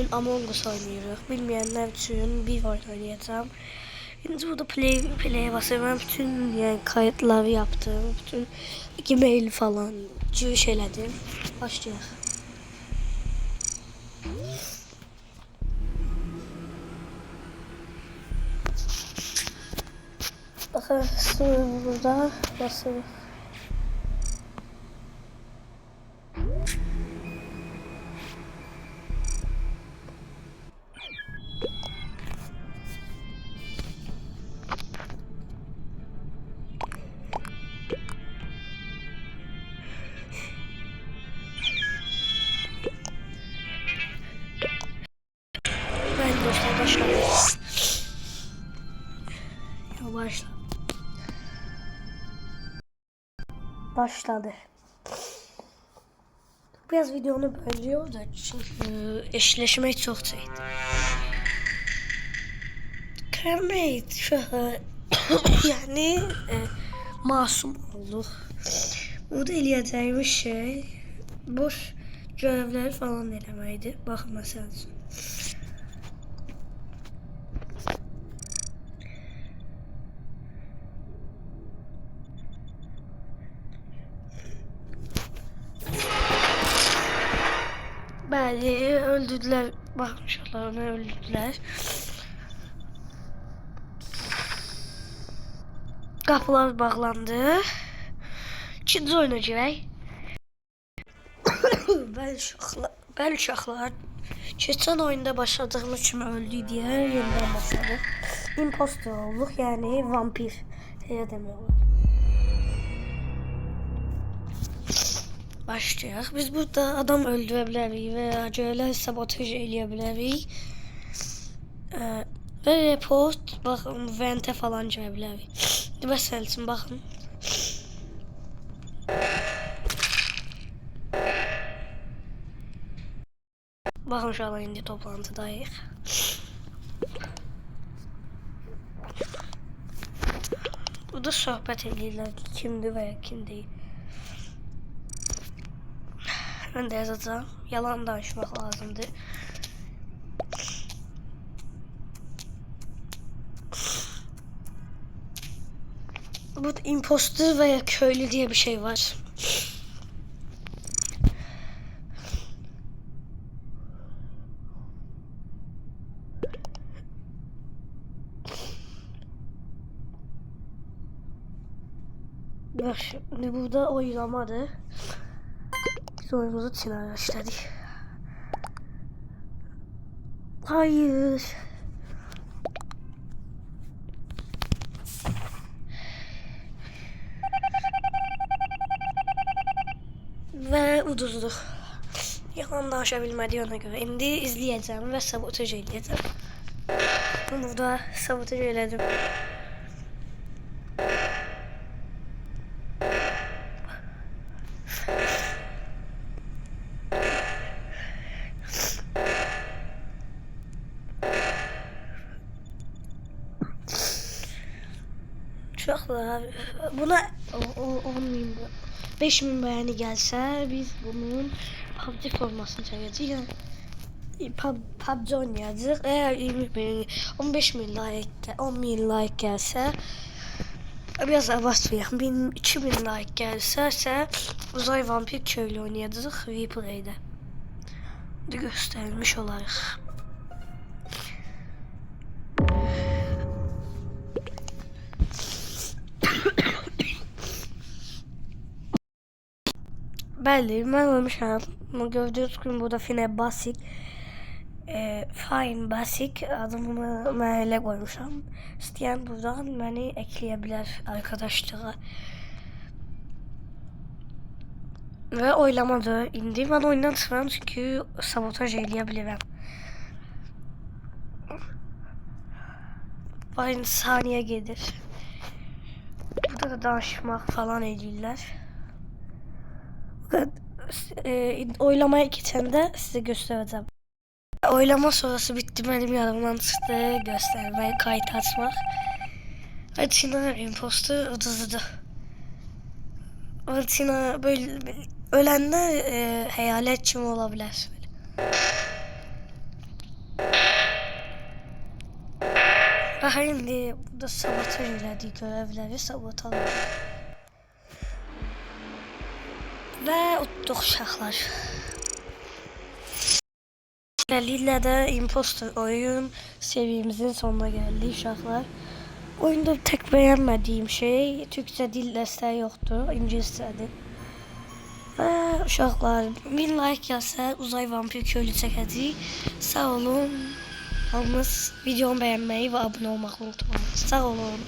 bugün Among Us oynuyoruz. Bilmeyenler için bir oyun oynayacağım. Şimdi burada play'e basıyorum. Bütün yani kayıtları yaptım. Bütün Gmail falan şeyledim. Başlayalım. Bakın burada nasıl? Ben de başladım. Başla. Başladı. Biraz videonu bölüyor da çünkü eşleşmeyi çok sevdim. Kermit yani masum olduk. Burada eləyəcəyimiz şey boş görevler falan eləməkdir. Baxın məsəl üçün. Bəli, öldürdülər. Baxmışlar, onu öldürdülər. Qapılar bağlandı. İkinci oyuna girək. Bəli uşaqlar. Keçən oyunda başladığımız kimi öldü deyə yenidən başladıq. Impostor olduq, yəni vampir. Elə demək olar. Başlayaq. Biz burada adam öldürə bilərik və ya görevlər sabotaj eləyə bilərik. Və report, baxın, ventə falan girə bilərik. Məsəl üçün, baxın. Bakın şu an indi toplantıdayıq. Burada söhbət edirlər ki, kimdir və ya kim deyil. Mən də yazacağım. Yalan danışmaq lazımdır. Burada impostor və ya köylü diye bir şey var. Bak şimdi burada oylamadı. Biz oyunumuzu Çin'e başladık. Hayır. Ve uduzduq. Yalan danışa bilmədiyi ona görə. İndi izləyəcəm və sabotaj eləyəcəm. Burada sabotaj elədim. Uşaqlar, buna 10.000, 5.000 beğeni gelse biz bunun PUBG formasını çekeceğiz. Yani PUBG oynayacağız. Eğer 15.000 like, 10.000 like gelse biraz abartmayalım. 2.000 like gelse uzay vampir köylü oynayacağız Vplay'de. Göstermiş olarak. Bəli, mən ölmüşəm. Gördüyünüz kimi burada Fine Basic, Fine Basic adımı mən elə qoymuşam. İstəyən buradan məni ekləyə bilər arkadaşlığa. Və oylamadı. İndi mən oyundan çıxıram çünki sabotaj eləyə bilirəm. Aynı saniye gelir. Burada da danışmaq falan edirlər. Oylamaya geçende size göstereceğim. Oylama sonrası bitti, benim yanımdan çıktı göstermeye, kayıt açmak. Çin'e imposter uduzdu. Çin'e böyle ölenler hayalet kim olabilir? Aha, indi burada sabotaj elədik görevləri, sabotaj. Və utduq uşaqlar. Beləliklə də imposter oyun seriyemizin sonuna gəldik uşaqlar. Oyunda tək bəyənmədiyim şey Türkçə dil dəstəyi yoxdur, ingiliscədir. Və uşaqlar 1000 like gəlsə uzay vampir köylü çəkəcəyik. Sağ olun. Hamınız videomu bəyənməyi və abunə olmağı unutmayın. Sağ olun.